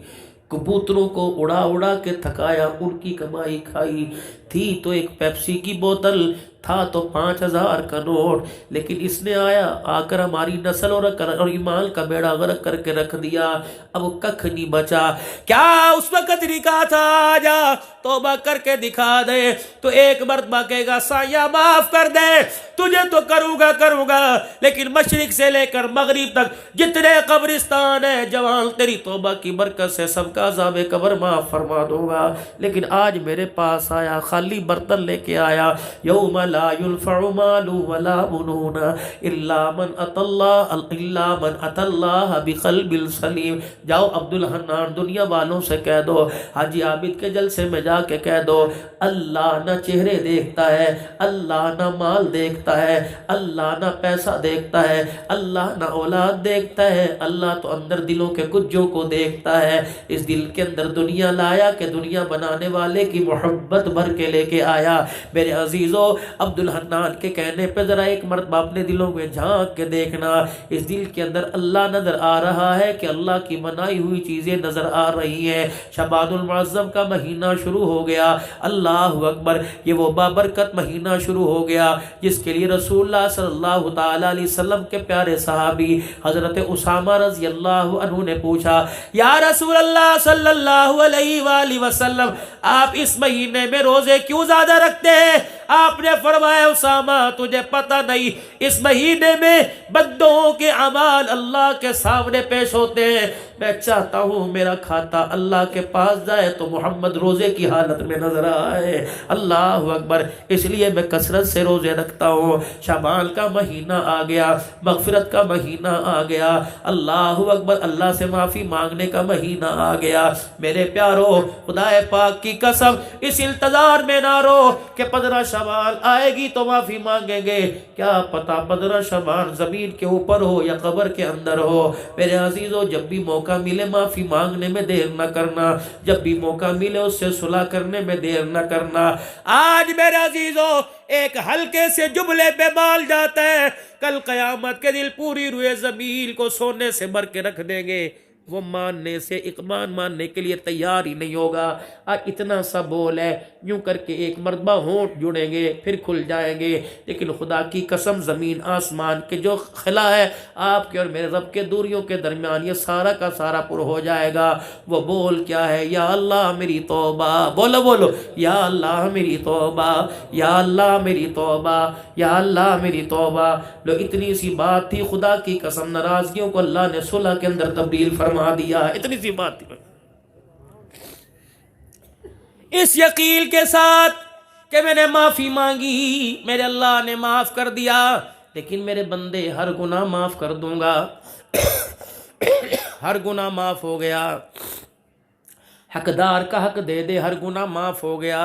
कबूतरों को उड़ा उड़ा के थकाया, उनकी कमाई खाई। थी तो एक पेप्सी की बोतल, था तो 5000 का नोट, लेकिन इसने आकर हमारी नस्ल और ईमान का बेड़ा गर्क करके रख दिया। अब कख नहीं बचा। क्या उस वक्त नहीं कहा था आजा तौबा करके दिखा दे? तो एक मर्तबा कहेगा साया माफ कर दे, तुझे तो करूंगा, लेकिन मशरिक से लेकर मगरिब तक जितने कब्रिस्तान है जवान, तेरी तौबा की बरकत से सबका अज़ाब कब्र माफ फरमा दूंगा। लेकिन आज मेरे पास आया, खाली बर्तन लेके आया। यौम ला युनफ़उ मालु वला बनून इल्ला मन अतल्लाह बिक़ल्बिन सलीम। जाओ अब्दुल हन्नान दुनिया वालों से कह दो, हाजी आबिद के जलसे में जाके कह दो, अल्लाह ना चेहरे देखता है, अल्लाह ना माल देखता है, अल्लाह ना पैसा देखता है, अल्लाह ना औलाद देखता है, अल्लाह तो अंदर दिलों के गुज्जों को देखता है। इस दिल के अंदर दुनिया लाया कि दुनिया बनाने वाले की मोहब्बत भर के लेके आया। मेरे अजीजों, अब्दुल हन्नान के कहने पे जरा एक मर्तबा अपने दिलों में झांक के देखना, इस दिल के अंदर अल्लाह नजर आ रहा है कि अल्लाह की बनाई हुई चीजें नजर आ रही हैं। शबानुल मुअज़्ज़म का महीना शुरू हो गया, अल्लाह अकबर। ये वो बाबरकत महीना शुरू हो गया जिसके लिए रसूलुल्लाह सल्लल्लाहु तआला अलैहि वसल्लम के प्यारे सहाबी हजरत उसामा रज़ी अल्लाहु अन्हु ने पूछा, या रसूल अल्लाह सल्लल्लाहु अलैहि वसल्लम, आप इस महीने में रोजे क्यों ज्यादा रखते हैं? आपने फरमाया उसामा तुझे पता नहीं, इस महीने में बंदों के अमाल अल्लाह के सामने पेश होते हैं। मैं चाहता हूँ मेरा खाता अल्लाह के पास जाए तो मोहम्मद रोज़े की हालत में नजर आए। अल्लाह अकबर। इसलिए मैं कसरत से रोज़े रखता हूँ। शाबान का महीना आ गया, मगफिरत का महीना आ गया, अल्लाह अकबर, अल्लाह से माफ़ी मांगने का महीना आ गया। मेरे प्यारो, खुदाए पाक की कसम, इस इंतजार में ना रो कि 15 शवाल आएगी तो माफ़ी मांगेंगे। क्या पता 15 शवाल ज़मीन के ऊपर हो या कब्र के अंदर हो। मेरे अजीज़ों, जब भी मौका मिले माफ़ी मांगने में देर न करना, जब भी मौका मिले उससे सुलह करने में देर न करना। आज मेरे अजीज़ों, एक हल्के से जुमले पे बाल जाता है, कल कयामत के दिन पूरी रुए ज़मीन को सोने से भर के रख देंगे। वो मानने से, इकमान मानने के लिए तैयार ही नहीं होगा। आज इतना सा बोल है, यूं करके एक मरतबा होंठ जुड़ेंगे फिर खुल जाएंगे। लेकिन खुदा की कसम, ज़मीन आसमान के जो खिला है आपके और मेरे रब के दूरियों के दरमियान, ये सारा का सारा पुर हो जाएगा। वो बोल क्या है? या अल्लाह मेरी तौबा। बोलो बोलो, या अल्लाह मेरी तौबा, या अल्लाह मेरी तौबा, या अल्लाह मेरी तौबा। लो, इतनी सी बात थी, खुदा की कसम नाराजगियों को अल्लाह ने सुलह के अंदर तब्दील फरमा दिया। इतनी सी बात थी। इस यकीन के साथ कि मैंने माफ़ी मांगी, मेरे अल्लाह ने माफ़ कर दिया। लेकिन मेरे बंदे, हर गुनाह माफ़ कर दूंगा, हर गुनाह माफ़ हो गया। हकदार का हक दे दे, हर गुनाह माफ़ हो गया।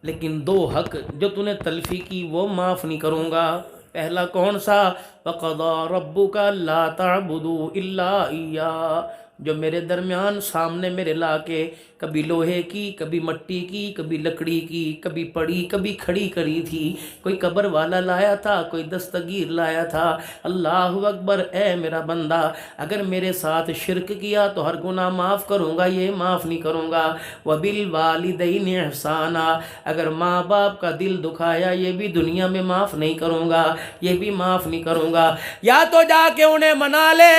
लेकिन 2 हक जो तूने तलफी की वो माफ़ नहीं करूँगा। पहला कौन सा? वक़ज़ा रब्बुका अल्ला तअबुदू इल्ला इय्या। जो मेरे दरमियान सामने मेरे लाके, कभी लोहे की, कभी मट्टी की, कभी लकड़ी की, कभी पड़ी कभी खड़ी करी थी। कोई कब्र वाला लाया था, कोई दस्तगीर लाया था। अल्लाह अकबर। ए मेरा बंदा, अगर मेरे साथ शिरक किया तो हर गुनाह माफ़ करूँगा, ये माफ़ नहीं करूँगा। वबिल वालिदैन इहसाना, अगर माँ बाप का दिल दुखाया ये भी दुनिया में माफ़ नहीं करूँगा, ये भी माफ़ नहीं करूँगा। या तो जाके उन्हें मना ले,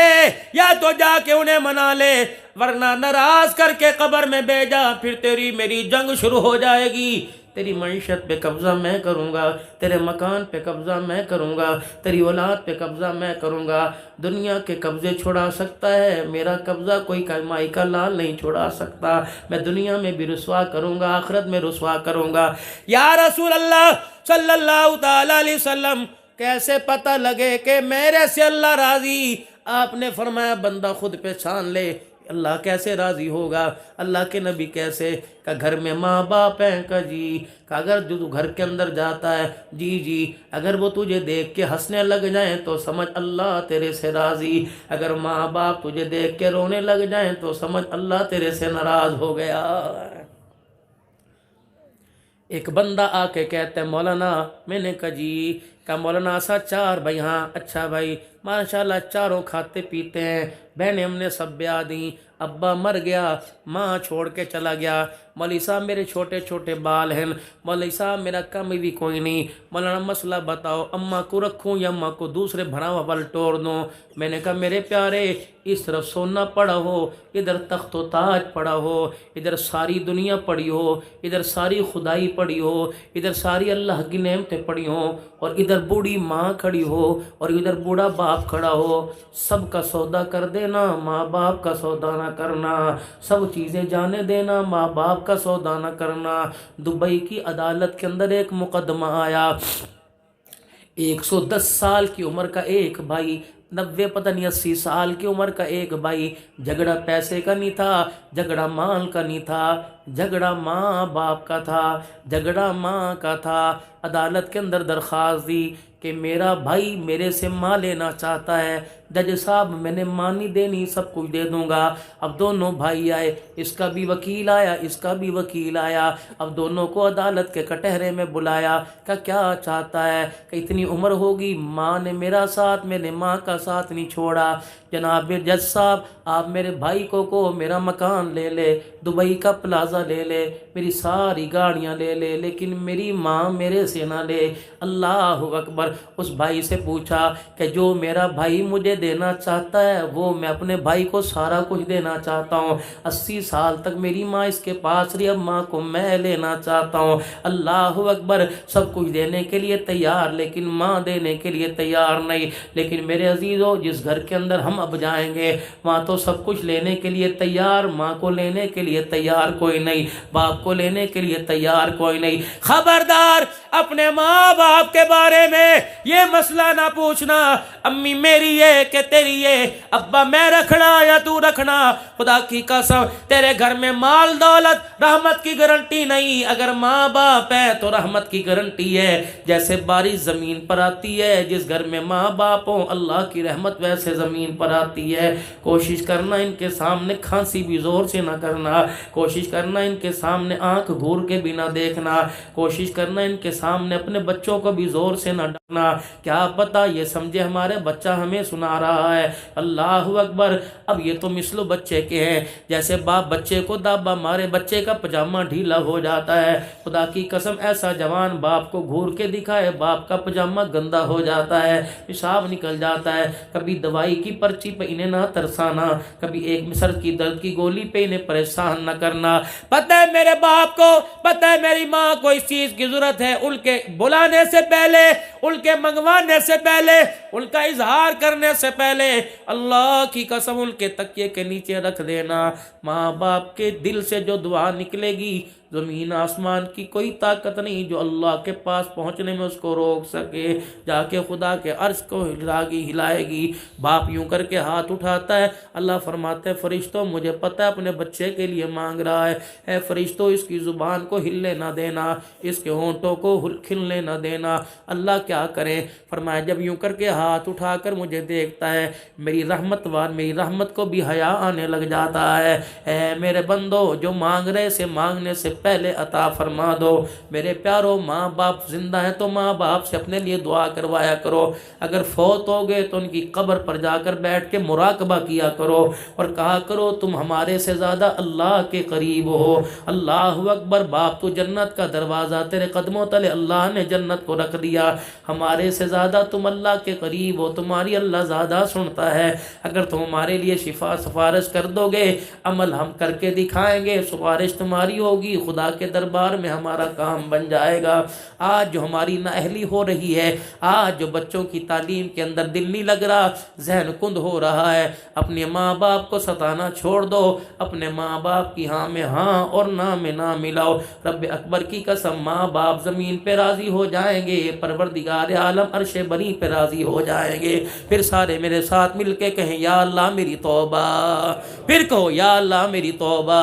या तो जाके उन्हें मना ले, वरना नाराज करके कब्र में भेजा, फिर तेरी मेरी जंग शुरू हो जाएगी। तेरी मईशत पे कब्जा मैं करूँगा, तेरे मकान पे कब्जा मैं करूँगा, तेरी औलाद पे कब्जा मैं करूँगा। दुनिया के कब्जे छुड़ा सकता है, मेरा कब्जा कोई कमाई का लाल नहीं छुड़ा सकता। मैं दुनिया में भी रुसवा करूँगा, आखिरत में रुसवा करूँगा। या रसूल अल्लाह सल्लल्लाहु तआला अलैहि वसल्लम, कैसे पता लगे कि मेरे से अल्लाह राजी? आपने फरमाया, बंदा खुद पहचान ले, अल्लाह कैसे राजी होगा? अल्लाह के नबी कैसे? का घर में माँ बाप हैं का जी, का अगर जो तू घर के अंदर जाता है जी जी, अगर वो तुझे देख के हंसने लग जाए तो समझ अल्लाह तेरे से राजी। अगर माँ बाप तुझे देख के रोने लग जाए तो समझ अल्लाह तेरे से नाराज हो गया। एक बंदा आके कहते हैं, मौलाना, मैंने कहा जी, का मौलाना सा 4 भाई? हाँ। अच्छा भाई, माशाल्लाह चारों खाते पीते हैं, बहनें हमने सब ब्याह दी, अब्बा मर गया, माँ छोड़ के चला गया, मौलवी साहब मेरे छोटे छोटे बाल हैं, मौलवी साहब मेरा कम भी कोई नहीं, मौलाना मसला बताओ, अम्मा को रखूं या अम्मा को दूसरे भरा हुआ बल तोड़ दूँ? मैंने कहा मेरे प्यारे, इस तरफ सोना पड़ा हो, इधर तख्त व ताज पड़ा हो, इधर सारी दुनिया पड़ी हो, इधर सारी खुदाई पड़ी हो, इधर सारी अल्लाह की नेमतें पड़ी हो, और इधर बूढ़ी माँ खड़ी हो, और इधर बूढ़ा बाप खड़ा हो। सब का सौदा कर देना, माँ बाप का सौदा ना करना। सब चीज़ें जाने देना, माँ बाप का सौदा ना करना। दुबई की अदालत के अंदर एक मुकदमा आया, 110 साल की उम्र का एक भाई, 90 पता नहीं 80 साल की उम्र का एक भाई। झगड़ा पैसे का नहीं था, झगड़ा माल का नहीं था, झगड़ा माँ बाप का था, झगड़ा माँ का था। अदालत के अंदर दरख्वास्त दी कि मेरा भाई मेरे से माँ लेना चाहता है। जज साहब, मैंने माँ नहीं देनी, सब कुछ दे दूंगा। अब दोनों भाई आए, इसका भी वकील आया, इसका भी वकील आया। अब दोनों को अदालत के कटहरे में बुलाया। क्या चाहता है? कि इतनी उम्र होगी, माँ ने मेरा साथ, मैंने माँ का साथ नहीं छोड़ा। जनाब जज साहब, आप मेरे भाई को मेरा मकान ले ले, दुबई का प्लाजा ले ले, मेरी सारी गाड़ियाँ ले ले, लेकिन मेरी माँ मेरे से ना ले। अल्लाह अकबर। उस भाई से पूछा कि जो मेरा भाई मुझे देना चाहता है वो मैं अपने भाई को सारा कुछ देना चाहता हूँ। 80 साल तक मेरी माँ इसके पास रही, अब माँ को मैं लेना चाहता हूँ। अल्लाह अकबर। सब कुछ देने के लिए तैयार, लेकिन माँ देने के लिए तैयार नहीं। लेकिन मेरे अजीज़ों, जिस घर के अंदर हम हम अब जाएंगे, वहाँ तो सब कुछ लेने के लिए तैयार, माँ को लेने के लिए तैयार कोई नहीं, बाप को लेने के लिए तैयार कोई नहीं। खबरदार अपने माँ बाप के बारे में ये मसला ना पूछना, अम्मी मेरी है कि तेरी है, अब्बा मैं रखना या तू रखना। खुदा की कसम तेरे घर में माल दौलत रहमत की गारंटी नहीं, अगर माँ बाप है तो रहमत की गारंटी है। जैसे बारिश जमीन पर आती है, जिस घर में माँ बाप हो अल्लाह की रहमत वैसे जमीन पर आती है। कोशिश करना इनके सामने खांसी भी जोर से ना करना, कोशिश करना इनके सामने आंख घूर के बिना देखना, कोशिश करना इनके सामने अपने बच्चों को भी जोर से ना डांटना। क्या पता ये समझे हमारे बच्चा हमें सुना रहा है। अल्लाह अकबर। अब ये तो मिसलो बच्चे के हैं, जैसे बाप बच्चे को दाबा मारे बच्चे का पजामा ढीला हो जाता है। खुदा की कसम ऐसा जवान बाप को घूर के दिखाए, बाप का पजामा गंदा हो जाता है, पेशाब निकल जाता है। कभी दवाई की पर्ची पे इन्हें ना तरसाना, कभी एक सर की दर्द की गोली पे इन्हें परेशान न करना। पता है मेरे बाप को, पता है मेरी माँ को इस चीज की जरूरत है, उनके बुलाने से पहले, उनके मंगवाने से पहले, उनका इजहार करने से पहले अल्लाह की कसम उनके तकिए के नीचे रख देना। माँ बाप के दिल से जो दुआ निकलेगी ज़मीन आसमान की कोई ताकत नहीं जो अल्लाह के पास पहुंचने में उसको रोक सके। जाके खुदा के अर्श को हिलाएगी। बाप यूं करके हाथ उठाता है, अल्लाह फरमाते हैं फरिश्तों मुझे पता है अपने बच्चे के लिए मांग रहा है, ऐ फरिश्तों इसकी ज़ुबान को हिलने ना देना, इसके होंठों को खिलने ना देना। अल्लाह क्या करें, फरमाया जब यूं करके हाथ उठाकर मुझे देखता है मेरी रहमत को भी हया आने लग जाता है। ऐ मेरे बंदो जो मांग रहे से मांगने से पहले अता फरमा दो। मेरे प्यारो माँ बाप जिंदा है तो माँ बाप से अपने लिए दुआ करवाया करो। अगर फौत हो गए तो उनकी कब्र पर जाकर बैठ के मुराकबा किया करो और कहा करो तुम हमारे से ज़्यादा अल्लाह के करीब हो। अल्लाह अकबर। बाप तो जन्नत का दरवाज़ा तेरे कदमों तले अल्लाह ने जन्नत को रख दिया। हमारे से ज़्यादा तुम अल्लाह के करीब हो, तुम्हारी अल्लाह ज़्यादा सुनता है। अगर तुम हमारे लिए सिफारिश कर दोगे, अमल हम करके दिखाएंगे, सिफारिश तुम्हारी होगी, खुदा के दरबार में हमारा काम बन जाएगा। आज जो हमारी नाअहली हो रही है, आज जो बच्चों की तालीम के अंदर दिल नहीं लग रहा, जहन कुंद हो रहा है, अपने माँ बाप को सताना छोड़ दो। अपने माँ बाप की हाँ में हाँ और ना में ना मिलाओ। रब अकबर की कसम माँ बाप ज़मीन पे राज़ी हो जाएंगे, परवरदिगार आलम अर्शे बनी पे राज़ी हो जाएंगे। फिर सारे मेरे साथ मिल के कहें या अल्लाह मेरी तौबा। फिर कहो या अल्लाह मेरी तौबा।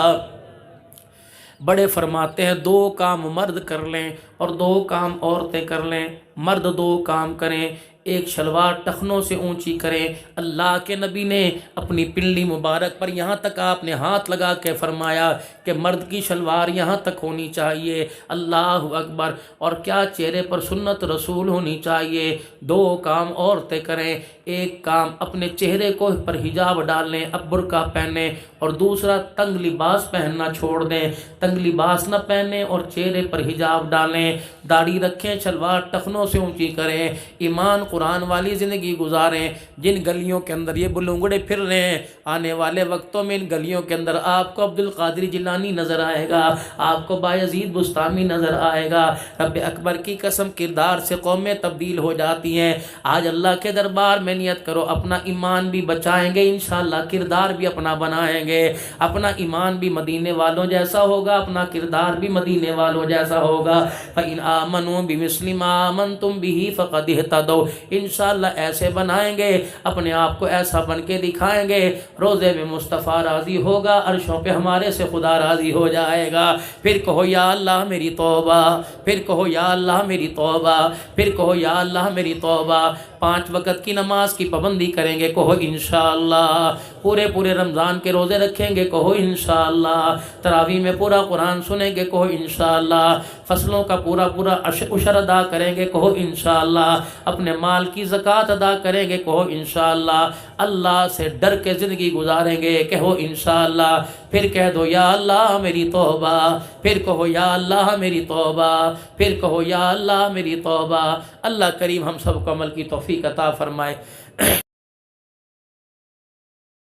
बड़े फरमाते हैं दो काम मर्द कर लें और दो काम औरतें कर लें। मर्द दो काम करें, एक शलवार टखनों से ऊंची करें। अल्लाह के नबी ने अपनी पिंडली मुबारक पर यहाँ तक आपने हाथ लगा के फरमाया कि मर्द की शलवार यहाँ तक होनी चाहिए। अल्लाह अकबर। और क्या चेहरे पर सुन्नत रसूल होनी चाहिए। दो काम औरतें करें, एक काम अपने चेहरे को पर हिजाब डालें, अब बुर्का पहने, और दूसरा तंग लिबास पहनना छोड़ दें, तंग लिबास न पहने और चेहरे पर हिजाब डालें, दाढ़ी रखें, शलवार टखनों से ऊंची करें, ईमान कुरान वाली ज़िंदगी गुजारें। जिन गलियों के अंदर ये बुलंगड़े फिर रहे हैं, आने वाले वक्तों में इन गलियों के अंदर आपको अब्दुल कादिर जिलानी नज़र आएगा, आपको बायजीद बुस्तामी नज़र आएगा। रब अकबर की कसम किरदार से कौमें तब्दील हो जाती हैं। आज अल्लाह के दरबार में नियत करो, अपना ईमान भी बचाएंगे इंशाअल्लाह, किरदार भी अपना बनाएंगे। अपना ईमान भी मदीने वालों जैसा होगा, अपना किरदार भी मदीने वालों जैसा होगा। फ़इन आमनू बिमिस्लि मा आमनतुम बिही फ़क़द इहतदौ। इंशाअल्लाह ऐसे बनाएंगे, अपने आप को ऐसा बन के दिखाएंगे, रोज़े में मुस्तफ़ा राज़ी होगा, अर्शों पे हमारे से खुदा राज़ी हो जाएगा। फिर कहो या अल्लाह मेरी तौबा, फिर कहो या अल्लाह मेरी तौबा, फिर कहो या अल्लाह मेरी तौबा। 5 वक़्त की नमाज की पाबंदी करेंगे, कहो इंशाअल्लाह। पूरे रमज़ान के रोज़े रखेंगे, कहो इंशाअल्लाह। तरावी में पूरा कुरान सुनेंगे, कहो इंशाअल्लाह। फसलों का पूरा उशर अदा करेंगे, कहो इंशाअल्लाह। अपने माल की ज़कात अदा करेंगे, कहो इंशाअल्लाह। अल्लाह से डर के ज़िंदगी गुजारेंगे, कहो इंशाअल्लाह। फिर कह दो या अल्लाह मेरी तौबा, फिर कहो या अल्लाह मेरी तौबा, फिर कहो या अल्लाह मेरी तौबा। अल्लाह करीम हम सबको अमल की तौफीक अता फरमाए।